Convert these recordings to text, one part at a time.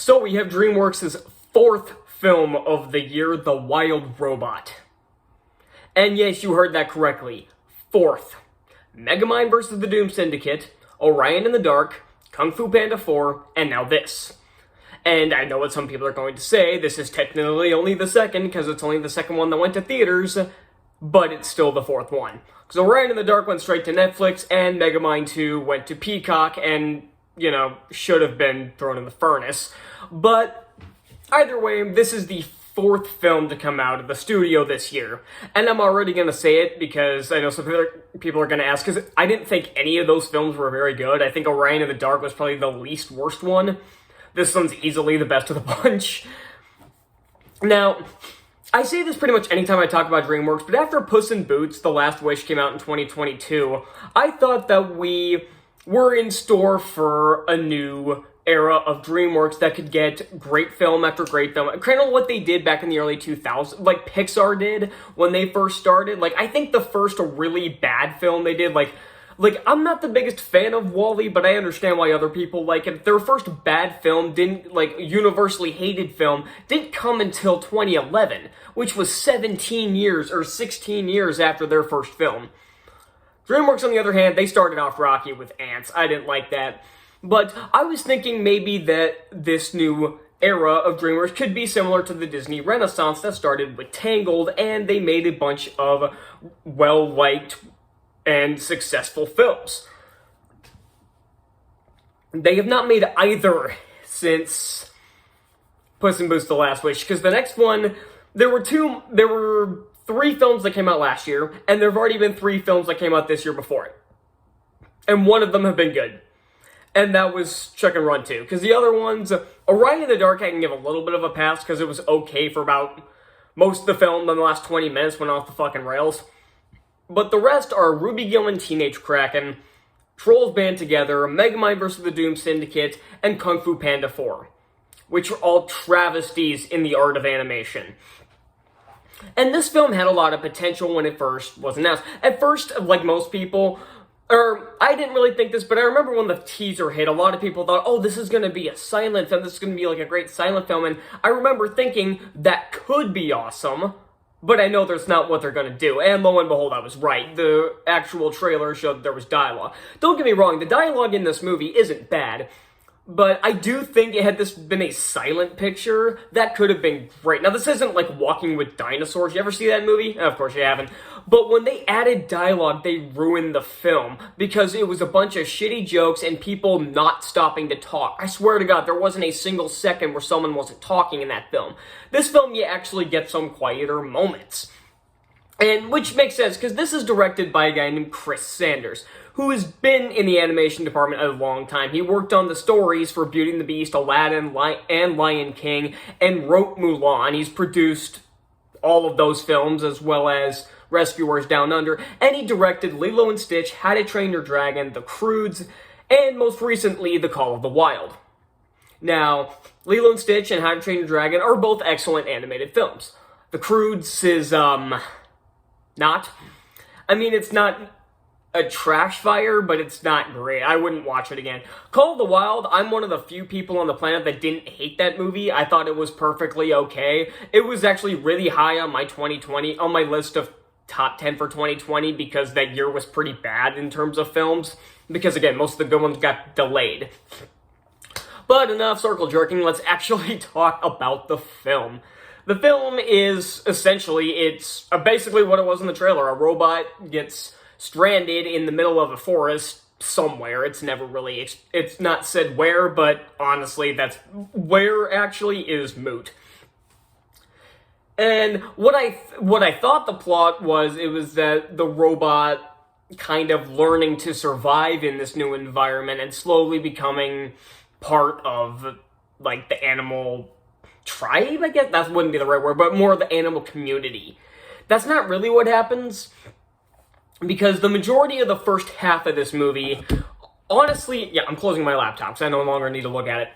So we have DreamWorks' fourth film of the year, The Wild Robot. And yes, you heard that correctly. Fourth. Megamind vs. the Doom Syndicate, Orion in the Dark, Kung Fu Panda 4, and now this. And I know what some people are going to say, this is technically only the second, because it's only the second one that went to theaters, but it's still the fourth one. Because Orion in the Dark went straight to Netflix, and Megamind 2 went to Peacock, and, should have been thrown in the furnace. But either way, this is the fourth film to come out of the studio this year. And I'm already going to say it because I know some people are going to ask, because I didn't think any of those films were very good. I think Orion in the Dark was probably the least worst one. This one's easily the best of the bunch. Now, I say this pretty much anytime I talk about DreamWorks, but after Puss in Boots: The Last Wish came out in 2022, I thought that we were in store for a new era of DreamWorks that could get great film after great film. Kind of what they did back in the early 2000s, like Pixar did when they first started. Like, I think the first really bad film they did, like I'm not the biggest fan of WALL-E, but I understand why other people like it. Their first bad film universally hated film, didn't come until 2011, which was 17 years or 16 years after their first film. DreamWorks, on the other hand, they started off rocky with Ants. I didn't like that. But I was thinking maybe that this new era of DreamWorks could be similar to the Disney Renaissance that started with Tangled, and they made a bunch of well-liked and successful films. They have not made either since Puss in Boots: The Last Wish, because the next one, there were 3 films that came out last year, and there have already been 3 films that came out this year before it. And one of them have been good. And that was Chuck and Run 2. Because the other ones, Orion in the Dark, I can give a little bit of a pass because it was okay for about most of the film. Then the last 20 minutes went off the fucking rails. But the rest are Ruby Gillman Teenage Kraken, Trolls Band Together, Megamind vs. the Doom Syndicate, and Kung Fu Panda 4. Which are all travesties in the art of animation. And this film had a lot of potential when it first was announced. At first, like most people, I didn't really think this, but I remember when the teaser hit, a lot of people thought, oh, this is going to be a silent film, this is going to be like a great silent film, and I remember thinking, that could be awesome, but I know that's not what they're going to do, and lo and behold, I was right. The actual trailer showed that there was dialogue. Don't get me wrong, the dialogue in this movie isn't bad, but I do think had this been a silent picture, that could have been great. Now, this isn't like Walking with Dinosaurs. You ever see that movie? Of course you haven't. But when they added dialogue, they ruined the film because it was a bunch of shitty jokes and people not stopping to talk. I swear to God, there wasn't a single second where someone wasn't talking in that film. This film, you actually get some quieter moments. And which makes sense, because this is directed by a guy named Chris Sanders, who has been in the animation department a long time. He worked on the stories for Beauty and the Beast, Aladdin, and Lion King, and wrote Mulan. He's produced all of those films, as well as Rescuers Down Under, and he directed Lilo and Stitch, How to Train Your Dragon, The Croods, and most recently, The Call of the Wild. Now, Lilo and Stitch and How to Train Your Dragon are both excellent animated films. The Croods is, not. I mean, it's not a trash fire, but it's not great. I wouldn't watch it again. Call of the Wild, I'm one of the few people on the planet that didn't hate that movie. I thought it was perfectly okay. It was actually really high on my list of top 10 for 2020 because that year was pretty bad in terms of films. Because again, most of the good ones got delayed. But enough circle jerking, let's actually talk about the film. The film is essentially, it's basically what it was in the trailer. A robot gets stranded in the middle of a forest somewhere. It's never really, it's not said where, but honestly, that's where actually is moot. And what I thought the plot was, it was that the robot kind of learning to survive in this new environment and slowly becoming part of, like, the animal tribe, I guess? That wouldn't be the right word, but more of the animal community. That's not really what happens, because the majority of the first half of this movie, honestly, yeah, I'm closing my laptop because I no longer need to look at it,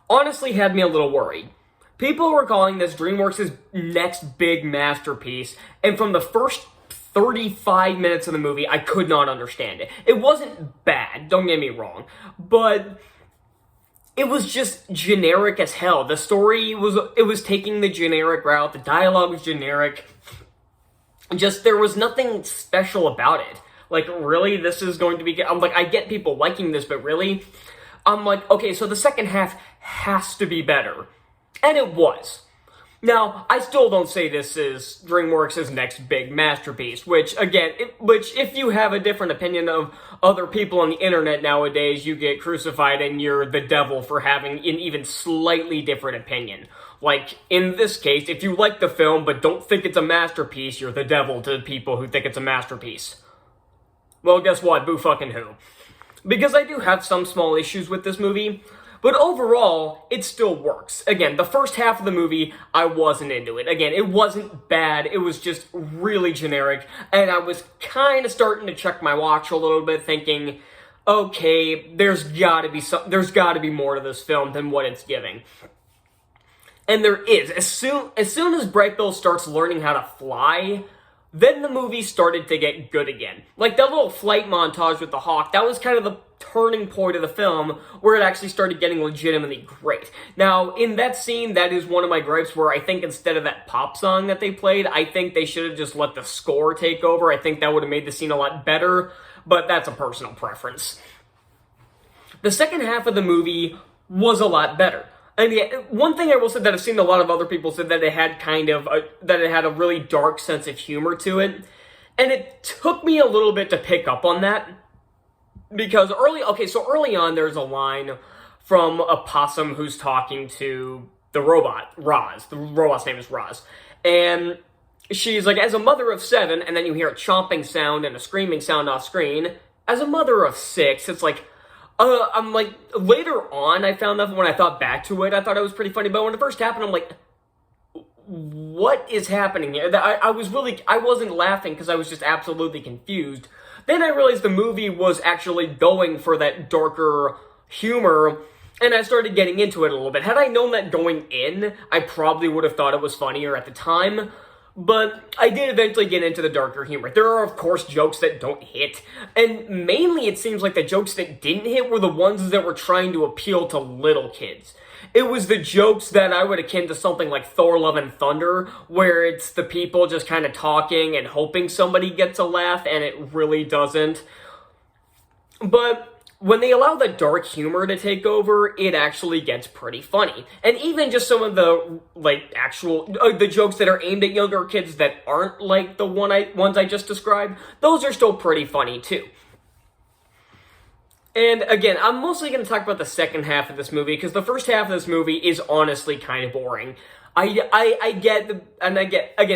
honestly had me a little worried. People were calling this DreamWorks' next big masterpiece, and from the first 35 minutes of the movie, I could not understand it. It wasn't bad, don't get me wrong, but it was just generic as hell. The story was taking the generic route. The dialogue was generic. Just, there was nothing special about it. Like, really, this is going to be... I'm like, I get people liking this, but really? I'm like, okay, so the second half has to be better. And it was. Now, I still don't say this is DreamWorks' next big masterpiece, which, again, if you have a different opinion of other people on the internet nowadays, you get crucified and you're the devil for having an even slightly different opinion. Like, in this case, if you like the film but don't think it's a masterpiece, you're the devil to people who think it's a masterpiece. Well, guess what? Boo fucking who. Because I do have some small issues with this movie, but overall, it still works. Again, the first half of the movie, I wasn't into it. Again, it wasn't bad, it was just really generic, and I was kind of starting to check my watch a little bit, thinking, okay, there's gotta be more to this film than what it's giving. And there is. As soon as Bright Bill starts learning how to fly, then the movie started to get good again. Like, that little flight montage with the hawk, that was kind of the turning point of the film where it actually started getting legitimately great. Now, in that scene, that is one of my gripes where I think instead of that pop song that they played, I think they should have just let the score take over. I think that would have made the scene a lot better, but that's a personal preference. The second half of the movie was a lot better. And yeah, one thing I will say that I've seen a lot of other people say that it had that it had a really dark sense of humor to it. And it took me a little bit to pick up on that. Because early on there's a line from a possum who's talking to the robot, Roz. The robot's name is Roz. And she's like, as a mother of 7, and then you hear a chomping sound and a screaming sound off screen. As a mother of 6, it's like, I'm like, later on, I found that when I thought back to it, I thought it was pretty funny, but when it first happened, I'm like, what is happening here? I wasn't laughing because I was just absolutely confused. Then I realized the movie was actually going for that darker humor, and I started getting into it a little bit. Had I known that going in, I probably would have thought it was funnier at the time. But I did eventually get into the darker humor. There are, of course, jokes that don't hit. And mainly it seems like the jokes that didn't hit were the ones that were trying to appeal to little kids. It was the jokes that I would akin to something like Thor Love and Thunder, where it's the people just kind of talking and hoping somebody gets a laugh, and it really doesn't. But when they allow the dark humor to take over, it actually gets pretty funny. And even just some of the, the jokes that are aimed at younger kids that aren't like the ones I just described, those are still pretty funny too. And again, I'm mostly going to talk about the second half of this movie, because the first half of this movie is honestly kind of boring. Again,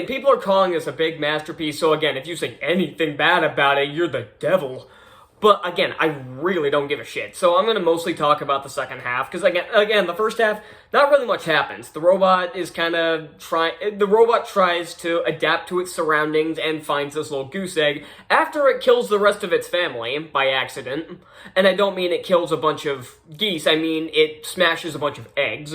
people are calling this a big masterpiece, so again, if you say anything bad about it, you're the devil. But again, I really don't give a shit. So I'm going to mostly talk about the second half, because again, the first half, not really much happens. The robot tries to adapt to its surroundings and finds this little goose egg after it kills the rest of its family by accident. And I don't mean it kills a bunch of geese, I mean it smashes a bunch of eggs.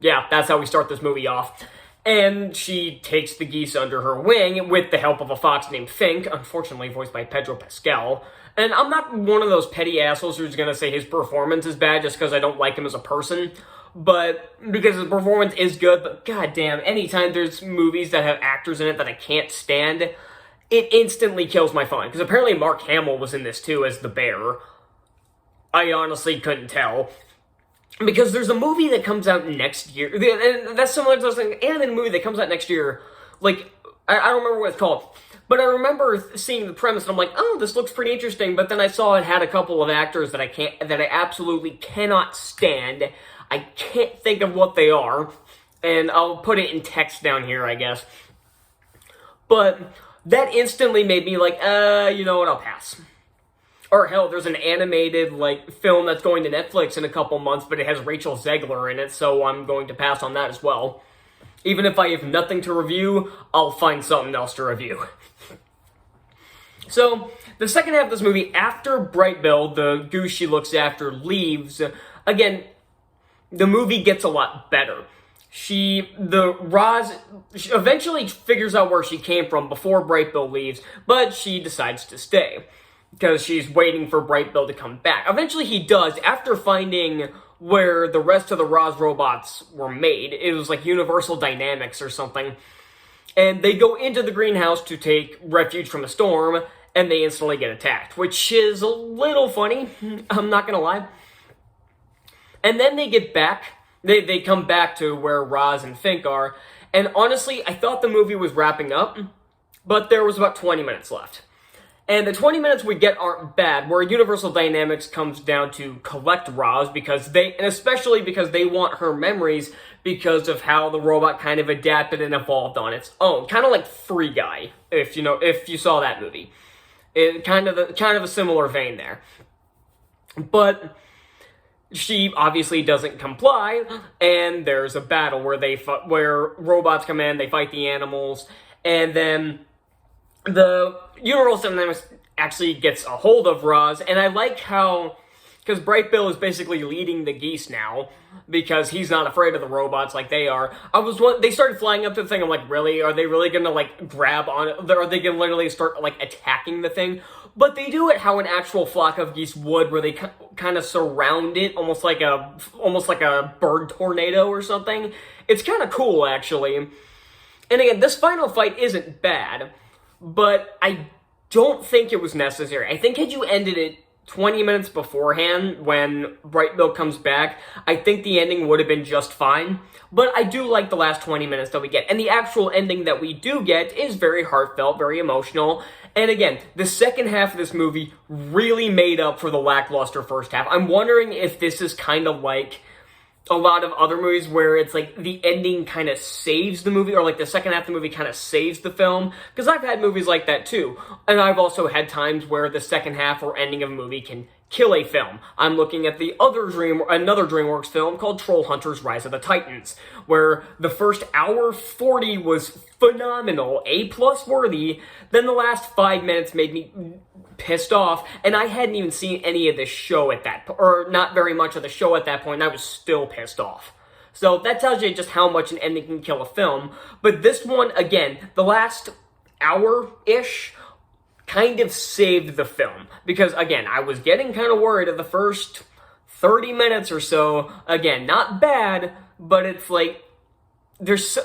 Yeah, that's how we start this movie off. And she takes the geese under her wing with the help of a fox named Fink, unfortunately voiced by Pedro Pascal. And I'm not one of those petty assholes who's gonna say his performance is bad just because I don't like him as a person. But, because his performance is good, but goddamn, anytime there's movies that have actors in it that I can't stand, it instantly kills my fun. Because apparently Mark Hamill was in this too as the bear. I honestly couldn't tell. Because there's a movie that comes out next year, and that's similar to an animated movie that comes out next year, like, I don't remember what it's called, but I remember seeing the premise, and I'm like, oh, this looks pretty interesting, but then I saw it had a couple of actors that I absolutely cannot stand. I can't think of what they are, and I'll put it in text down here, I guess. But that instantly made me like, you know what, I'll pass. Or hell, there's an animated, film that's going to Netflix in a couple months, but it has Rachel Zegler in it, so I'm going to pass on that as well. Even if I have nothing to review, I'll find something else to review. So, the second half of this movie, after Bright Bill, the goose she looks after, leaves, again, the movie gets a lot better. Roz eventually figures out where she came from before Bright Bill leaves, but she decides to stay. because she's waiting for Bright Bill to come back. Eventually he does, after finding where the rest of the Roz robots were made. It was like Universal Dynamics or something. And they go into the greenhouse to take refuge from a storm, and they instantly get attacked, which is a little funny, I'm not gonna lie. And then they get back, they come back to where Roz and Fink are, and honestly, I thought the movie was wrapping up, but there was about 20 minutes left. And the 20 minutes we get aren't bad, where Universal Dynamics comes down to collect Roz, and especially because they want her memories because of how the robot kind of adapted and evolved on its own. Kind of like Free Guy, if you saw that movie. Kind of a similar vein there. But she obviously doesn't comply, and there's a battle where robots come in, they fight the animals, and then the Universal Dynamics actually gets a hold of Roz, and I like how, because Bright Bill is basically leading the geese now, because he's not afraid of the robots like they are. They started flying up to the thing, I'm like, really? Are they really gonna, like, grab on it? Are they gonna literally start, like, attacking the thing? But they do it how an actual flock of geese would, where they kind of surround it, almost like a bird tornado or something. It's kind of cool, actually. And again, this final fight isn't bad, but I don't think it was necessary. I think had you ended it 20 minutes beforehand when Bright Bill comes back, I think the ending would have been just fine. But I do like the last 20 minutes that we get. And the actual ending that we do get is very heartfelt, very emotional. And again, the second half of this movie really made up for the lackluster first half. I'm wondering if this is kind of like a lot of other movies where it's like the ending kind of saves the movie, or like the second half of the movie kind of saves the film, because I've had movies like that too, and I've also had times where the second half or ending of a movie can kill a film. I'm looking at another DreamWorks film called Troll Hunters Rise of the Titans, where the first hour 40 was phenomenal, A+ worthy, then the last 5 minutes made me pissed off, and I hadn't even seen any of the show at that point, or not very much of the show at that point, and I was still pissed off. So that tells you just how much an ending can kill a film. But this one, again, the last hour-ish kind of saved the film. Because, again, I was getting kind of worried at the first 30 minutes or so. Again, not bad, but it's like,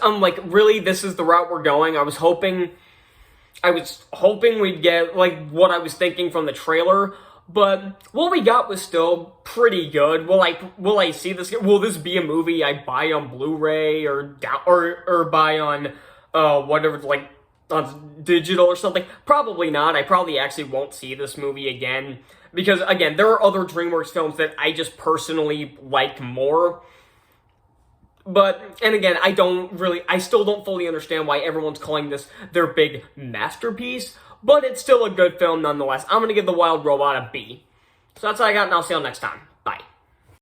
I'm like, really, this is the route we're going? I was hoping we'd get, like, what I was thinking from the trailer, but what we got was still pretty good. Will I see this? Will this be a movie I buy on Blu-ray or buy on, whatever, like, on digital or something? Probably not. I probably actually won't see this movie again, because, again, there are other DreamWorks films that I just personally like more. But, and again, I still don't fully understand why everyone's calling this their big masterpiece, but it's still a good film nonetheless. I'm gonna give The Wild Robot a B. So that's all I got, and I'll see you all next time.